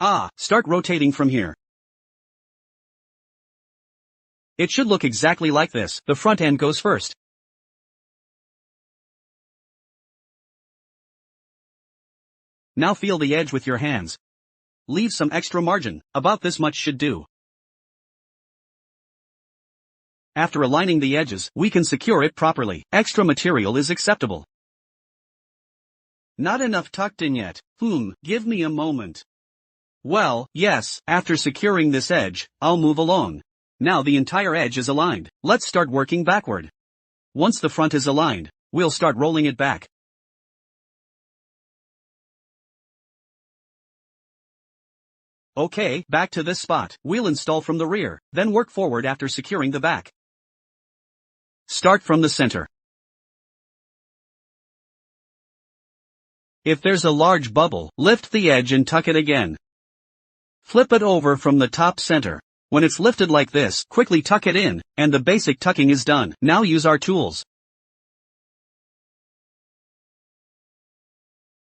Start rotating from here. It should look exactly like this. The front end goes first. Now feel the edge with your hands. Leave some extra margin, about this much should do. After aligning the edges, we can secure it properly. Extra material is acceptable. Not enough tucked in yet. Give me a moment. Well, yes, after securing this edge, I'll move along. Now the entire edge is aligned. Let's start working backward. Once the front is aligned, we'll start rolling it back. Okay, back to this spot. We'll install from the rear, then work forward after securing the back. Start from the center. If there's a large bubble, lift the edge and tuck it again. Flip it over from the top center. When it's lifted like this, quickly tuck it in, and the basic tucking is done. Now use our tools.